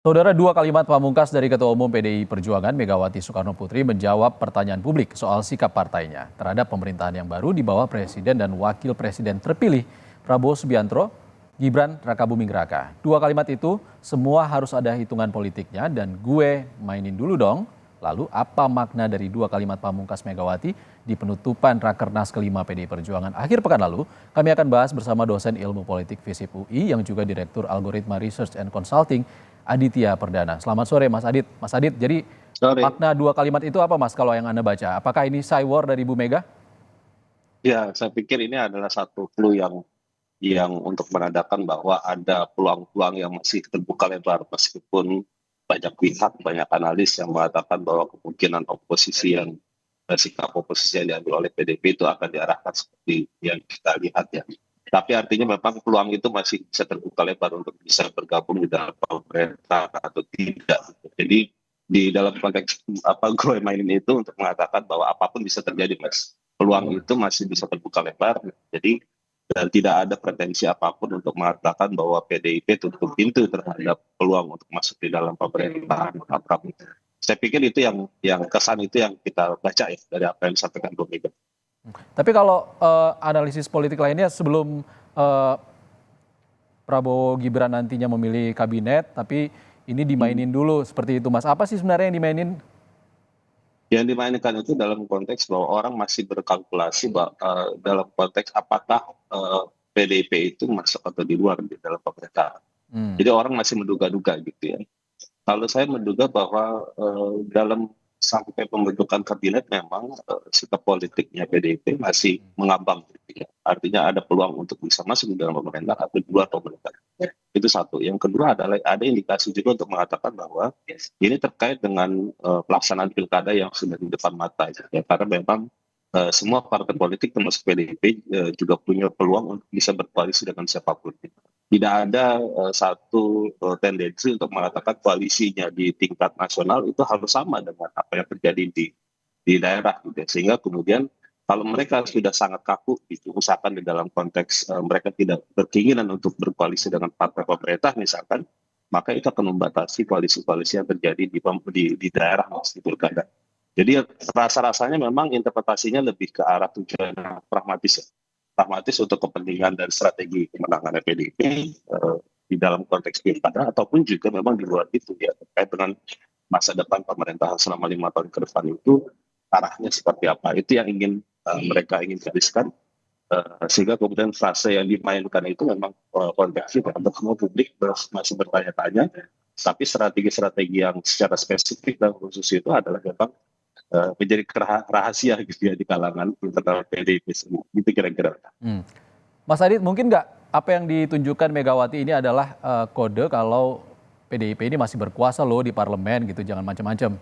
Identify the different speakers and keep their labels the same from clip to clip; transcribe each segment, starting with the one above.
Speaker 1: Saudara, dua kalimat pamungkas dari Ketua Umum PDI Perjuangan Megawati Soekarno Putri menjawab pertanyaan publik soal sikap partainya terhadap pemerintahan yang baru di bawah Presiden dan Wakil Presiden terpilih Prabowo Subianto, Gibran Rakabuming Raka. Dua kalimat itu semua harus ada hitungan politiknya dan gue mainin dulu dong. Lalu apa makna dari dua kalimat pamungkas Megawati di penutupan Rakernas kelima PDI Perjuangan akhir pekan lalu? Kami akan bahas bersama dosen ilmu politik FISIP UI yang juga Direktur Algoritma Research and Consulting Aditya Perdana. Selamat sore Mas Adit. Mas Adit, jadi
Speaker 2: Sorry.
Speaker 1: makna dua kalimat itu apa Mas kalau yang Anda baca? Apakah ini cywar dari Bu Mega?
Speaker 2: Ya, saya pikir ini adalah satu clue yang untuk menandakan bahwa ada peluang-peluang yang masih terbuka lebar meskipun banyak pihak, banyak analis yang mengatakan bahwa kemungkinan oposisi sikap oposisi yang diambil oleh PDIP itu akan diarahkan seperti yang kita lihat ya. Tapi artinya memang peluang itu masih bisa terbuka lebar untuk bisa bergabung di dalam pemerintah atau tidak. Jadi di dalam konteks gue mainin itu untuk mengatakan bahwa apapun bisa terjadi, Mas. Peluang itu masih bisa terbuka lebar. Jadi dan tidak ada pretensi apapun untuk mengatakan bahwa PDIP tutup pintu terhadap peluang untuk masuk di dalam pemerintahan Pak Prabowo. Saya pikir itu yang kesan itu yang kita baca ya dari apa yang disampaikan Bu Mega.
Speaker 1: Tapi kalau analisis politik lainnya sebelum Prabowo Gibran nantinya memilih kabinet, tapi ini dimainin dulu seperti itu Mas. Apa sih sebenarnya yang dimainin?
Speaker 2: Yang dimainkan itu dalam konteks bahwa orang masih berkalkulasi dalam konteks apakah PDIP itu masuk atau di luar di dalam pemerintahan. Jadi orang masih menduga-duga gitu ya. Kalau saya menduga bahwa dalam sampai pembentukan kabinet memang sikap politiknya PDIP masih mengambang gitu ya. Artinya ada peluang untuk bisa masuk di dalam pemerintah atau di luar pemerintah. Itu satu. Yang kedua adalah ada indikasi juga untuk mengatakan bahwa ini terkait dengan pelaksanaan pilkada yang sudah di depan mata ya. Karena memang semua partai politik termasuk PDIP juga punya peluang untuk bisa berkoalisi dengan siapapun. Tidak ada satu tendensi untuk mengatakan koalisinya di tingkat nasional itu harus sama dengan apa yang terjadi di daerah gitu ya. Sehingga kemudian kalau mereka sudah sangat kaku gitu, misalkan di dalam konteks mereka tidak berkeinginan untuk berkoalisi dengan partai pemerintah misalkan, maka itu akan membatasi koalisi-koalisi yang terjadi di daerah Mas, di pilkada. Jadi rasa-rasanya memang interpretasinya lebih ke arah tujuan yang pragmatis ya. Pragmatis untuk kepentingan dan strategi kemenangan PDIP di dalam konteks pilkada ataupun juga memang di luar itu ya terkait dengan masa depan pemerintahan selama 5 tahun ke depan itu arahnya seperti apa itu yang mereka ingin tuliskan sehingga kemudian frase yang dimainkan itu memang konteksnya untuk semua publik masih bertanya-tanya tapi strategi-strategi yang secara spesifik dan khusus itu adalah memang menjadi rahasia gitu ya di kalangan internal PDIP semua gitu kira-kira.
Speaker 1: Mas Adit, mungkin nggak apa yang ditunjukkan Megawati ini adalah kode kalau PDIP ini masih berkuasa loh di parlemen gitu, jangan macam-macam.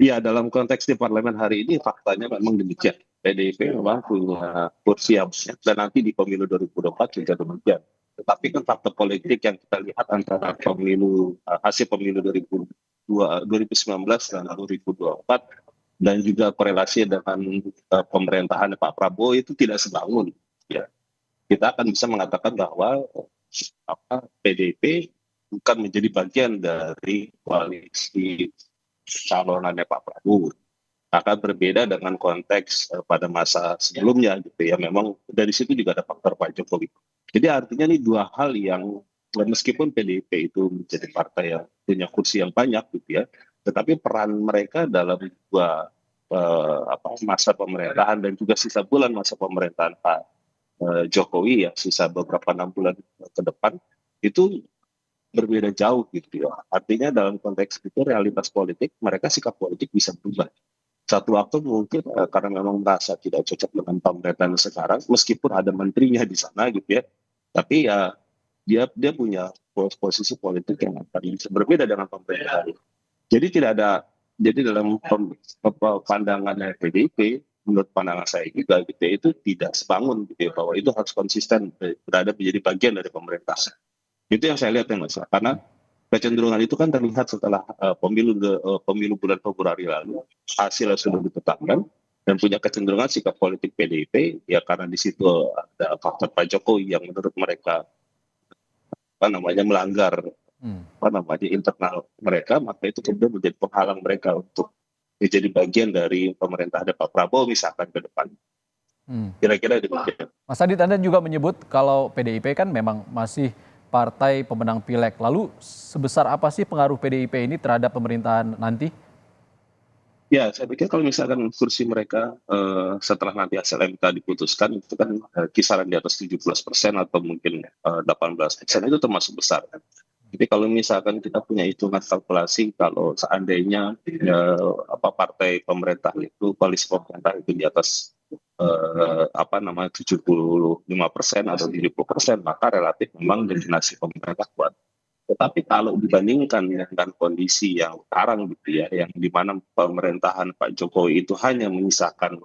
Speaker 2: Iya, dalam konteks di parlemen hari ini faktanya memang demikian. PDIP memang punya kursi yang banyak dan nanti di pemilu 2024 juga demikian. Tetapi kan fakta politik yang kita lihat antara hasil pemilu 2019 dan 2024 dan juga korelasi dengan pemerintahan Pak Prabowo itu tidak sebangun. Ya, kita akan bisa mengatakan bahwa PDIP bukan menjadi bagian dari koalisi calonannya Pak Prabowo. Akan berbeda dengan konteks pada masa sebelumnya gitu ya. Memang dari situ juga ada faktor Pak Jokowi. Jadi artinya ini dua hal yang meskipun PDIP itu menjadi partai yang punya kursi yang banyak gitu ya, tetapi peran mereka dalam dua masa pemerintahan dan juga sisa bulan masa pemerintahan Pak Jokowi ya, sisa beberapa 6 bulan ke depan itu berbeda jauh gitu ya. Artinya dalam konteks itu realitas politik, mereka sikap politik bisa berubah. Satu waktu mungkin karena memang merasa tidak cocok dengan pemerintahan sekarang, meskipun ada menterinya di sana gitu ya, tapi ya dia punya posisi politik yang akan bisa berbeda dengan pemerintahan. Jadi tidak ada, jadi dalam pandangan PDIP, menurut pandangan saya juga gitu ya, itu tidak sebangun gitu ya, bahwa itu harus konsisten berada menjadi bagian dari pemerintah. Itu yang saya lihat ya Mas, karena kecenderungan itu kan terlihat setelah pemilu bulan Februari lalu, hasilnya sudah ditetapkan dan punya kecenderungan sikap politik PDIP ya karena di situ ada faktor Pak Jokowi yang menurut mereka melanggar internal mereka, maka itu kemudian menjadi penghalang mereka untuk menjadi bagian dari pemerintahan Pak Prabowo misalkan ke depan. Kira-kira demikian.
Speaker 1: Mas Adit, Anda juga menyebut kalau PDIP kan memang masih partai pemenang pileg. Lalu sebesar apa sih pengaruh PDIP ini terhadap pemerintahan nanti?
Speaker 2: Ya, saya pikir kalau misalkan kursi mereka setelah nanti hasil MK diputuskan itu kan kisaran di atas 17% atau mungkin 18% itu termasuk besar kan. Jadi kalau misalkan kita punya hitungan kalkulasi kalau seandainya partai pemerintah itu koalisi pemerintah itu di atas 75% atau 70%, maka relatif memang dominasi pemerintah kuat. Tetapi kalau dibandingkan dengan kondisi yang sekarang gitu ya, yang di mana pemerintahan Pak Jokowi itu hanya menyisakan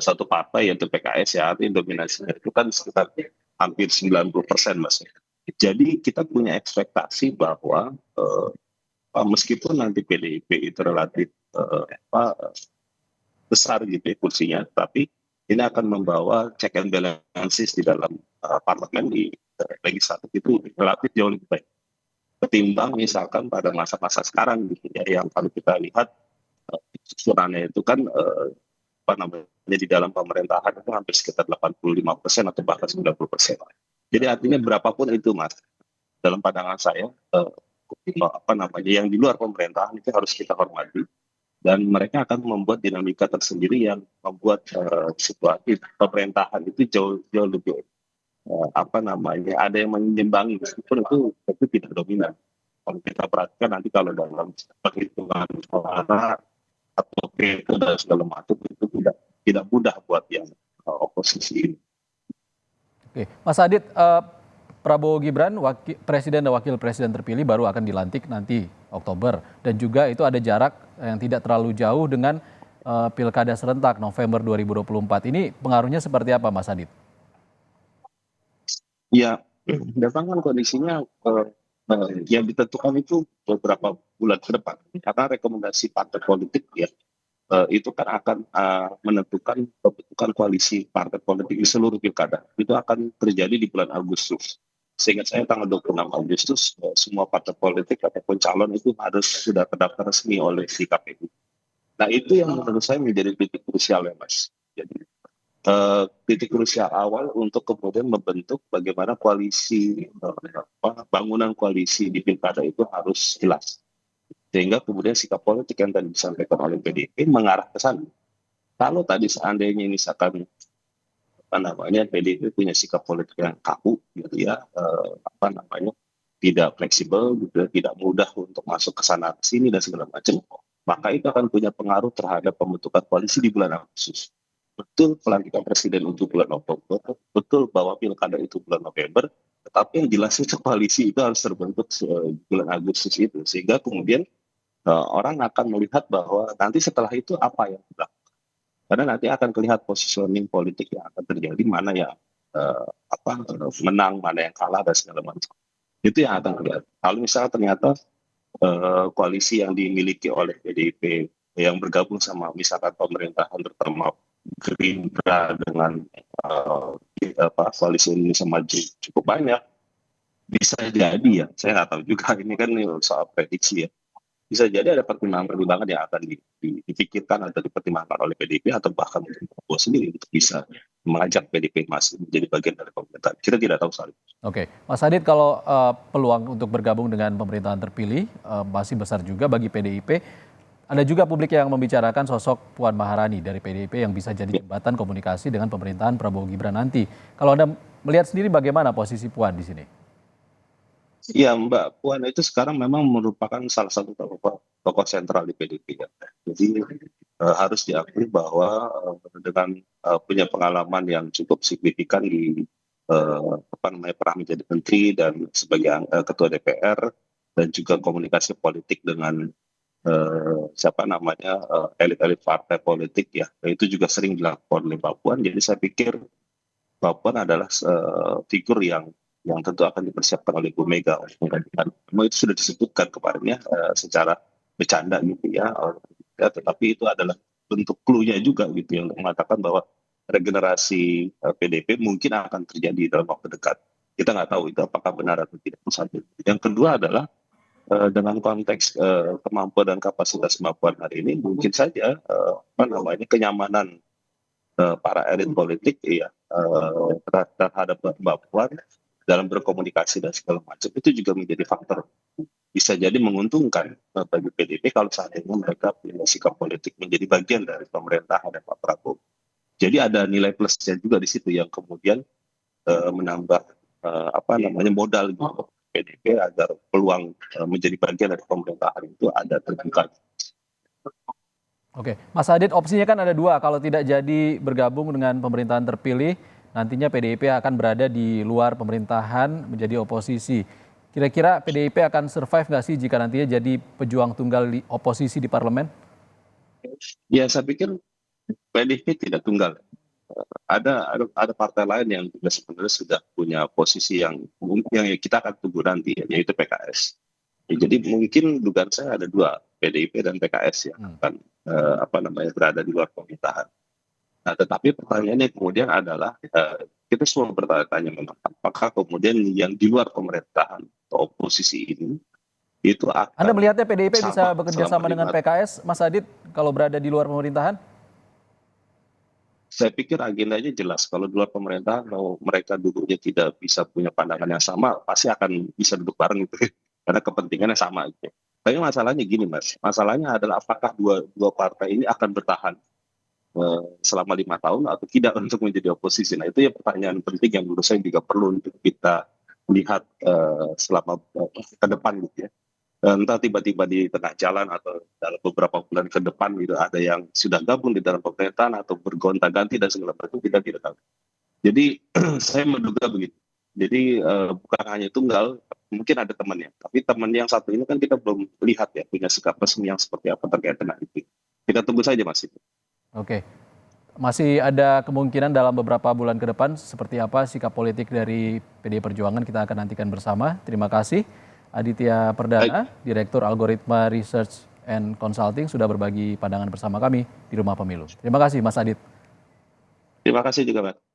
Speaker 2: satu partai yaitu PKS ya, artinya dominasinya itu kan sekitar hampir 90% Mas. Jadi kita punya ekspektasi bahwa meskipun nanti PDIP itu relatif besar gitu ya kursinya, tapi ini akan membawa check and balances di dalam parlemen di legislatif itu relatif jauh lebih baik ketimbang misalkan pada masa-masa sekarang gitu ya, yang kalau kita lihat susurannya itu kan di dalam pemerintahan itu hampir sekitar 85% atau bahkan 90%. Jadi artinya berapapun itu Mas, dalam pandangan saya yang di luar pemerintahan itu harus kita hormati dan mereka akan membuat dinamika tersendiri yang membuat situasi pemerintahan itu jauh lebih ada yang menyimbangi meskipun itu tidak dominan. Kalau kita perhatikan nanti kalau dalam perhitungan suara atau veto dan segala macam itu tidak mudah buat yang oposisi ini.
Speaker 1: Oke, Mas Adit, Prabowo Gibran, presiden dan wakil presiden terpilih baru akan dilantik nanti Oktober, dan juga itu ada jarak yang tidak terlalu jauh dengan pilkada serentak November 2024. Ini pengaruhnya seperti apa, Mas Adit?
Speaker 2: Ya, memang kan kondisinya yang ditentukan itu beberapa bulan ke depan. Karena rekomendasi partai politik ya itu kan akan menentukan pembentukan koalisi partai politik di seluruh pilkada. Itu akan terjadi di bulan Agustus. Seingat saya tanggal 26 Agustus semua partai politik ataupun calon itu harus sudah terdaftar resmi oleh si KPU. Nah itu yang menurut saya menjadi titik krusial ya Mas. Jadi titik krusial awal untuk kemudian membentuk bagaimana koalisi bangunan koalisi di pilkada itu harus jelas sehingga kemudian sikap politik yang tadi disampaikan oleh PDIP mengarah ke sana. Kalau tadi seandainya misalkan PDIP punya sikap politik yang kaku gitu ya tidak fleksibel gitu ya, tidak mudah untuk masuk ke sana ke sini dan segala macam, maka itu akan punya pengaruh terhadap pembentukan koalisi di bulan Agustus. Betul pelantikan presiden itu bulan Oktober, betul bahwa pilkada itu bulan November, tetapi yang jelas itu koalisi itu harus terbentuk bulan Agustus itu, sehingga kemudian orang akan melihat bahwa nanti setelah itu apa yang dilakukan. Karena nanti akan terlihat positioning politik yang akan terjadi, mana yang menang, mana yang kalah dan segala macam. Itu yang akan terlihat. Kalau misalnya ternyata koalisi yang dimiliki oleh PDIP yang bergabung sama misalkan pemerintahan terutama Gerindra dengan koalisi Indonesia Maju cukup banyak, bisa jadi ya, saya nggak tahu juga, ini kan soal prediksi ya, bisa jadi ada pertimbangan-pertimbangan yang akan dipikirkan atau dipertimbangkan oleh PDIP atau bahkan Prabowo sendiri untuk bisa mengajak PDIP masih menjadi bagian dari pemerintahan. Kita tidak tahu soal itu.
Speaker 1: Oke, Mas Adit, kalau peluang untuk bergabung dengan pemerintahan terpilih masih besar juga bagi PDIP. Ada juga publik yang membicarakan sosok Puan Maharani dari PDIP yang bisa jadi jembatan komunikasi dengan pemerintahan Prabowo Gibran nanti. Kalau Anda melihat sendiri bagaimana posisi Puan di sini?
Speaker 2: Iya Mbak, Puan itu sekarang memang merupakan salah satu tokoh sentral di PDIP ya. Jadi harus diakui bahwa dengan punya pengalaman yang cukup signifikan di pernah menjadi menteri dan sebagai ketua DPR dan juga komunikasi politik dengan elit-elit partai politik ya, itu juga sering dilakukan oleh Mbak Puan. Jadi saya pikir Mbak Puan adalah figur yang tentu akan dipersiapkan oleh Bu Mega untuk menggantikan. Memang itu sudah disebutkan kemarin ya secara bercanda gitu ya, tetapi itu adalah bentuk clue-nya juga gitu yang mengatakan bahwa regenerasi PDIP mungkin akan terjadi dalam waktu dekat. Kita nggak tahu itu apakah benar atau tidak. Satu. Yang kedua adalah dengan konteks kemampuan dan kapasitas kemampuan hari ini, mungkin saja kenyamanan para elit politik ya terhadap Mbak Puan dalam berkomunikasi dan segala macam itu juga menjadi faktor bisa jadi menguntungkan bagi PDIP kalau saat ini mereka punya sikap politik menjadi bagian dari pemerintahan Pak Prabowo. Jadi ada nilai plusnya juga di situ yang kemudian menambah modal gitu PDIP agar peluang menjadi bagian dari pemerintahan itu ada terbuka.
Speaker 1: Oke, Mas Adit, opsinya kan ada dua. Kalau tidak jadi bergabung dengan pemerintahan terpilih, nantinya PDIP akan berada di luar pemerintahan menjadi oposisi. Kira-kira PDIP akan survive nggak sih jika nantinya jadi pejuang tunggal di oposisi di parlemen?
Speaker 2: Ya, saya pikir PDIP tidak tunggal. Ada partai lain yang juga sebenarnya sudah punya posisi yang kita akan tunggu nanti, yaitu PKS. Jadi mungkin dugaan saya ada dua, PDIP dan PKS yang akan berada di luar pemerintahan. Nah, tetapi pertanyaannya kemudian adalah kita semua bertanya-tanya memang apakah kemudian yang di luar pemerintahan atau oposisi ini itu akan
Speaker 1: Anda melihatnya PDIP bisa bekerja sama dengan PKS, Mas Adit, kalau berada di luar pemerintahan?
Speaker 2: Saya pikir agendanya jelas. Kalau di luar pemerintahan, kalau mereka duduknya tidak bisa punya pandangan yang sama, pasti akan bisa duduk bareng gitu. Karena kepentingannya sama gitu. Tapi masalahnya gini Mas, masalahnya adalah apakah dua partai ini akan bertahan selama 5 tahun atau tidak untuk menjadi oposisi. Nah itu ya pertanyaan penting yang menurut saya juga perlu untuk kita lihat selama ke depan gitu ya. Entah tiba-tiba di tengah jalan atau dalam beberapa bulan ke depan gitu ada yang sudah gabung di dalam pemerintahan atau bergonta-ganti dan segala macam kita tidak tahu. Jadi saya menduga begitu. Jadi bukan hanya tunggal, mungkin ada temannya. Tapi teman yang satu ini kan kita belum lihat ya punya sikap resmi yang seperti apa terkait dengan itu. Kita tunggu saja Mas itu.
Speaker 1: Oke. Masih ada kemungkinan dalam beberapa bulan ke depan seperti apa sikap politik dari PDI Perjuangan kita akan nantikan bersama. Terima kasih Aditya Perdana, Direktur Algoritma Research and Consulting sudah berbagi pandangan bersama kami di Rumah Pemilu. Terima kasih Mas Adit.
Speaker 2: Terima kasih juga Pak.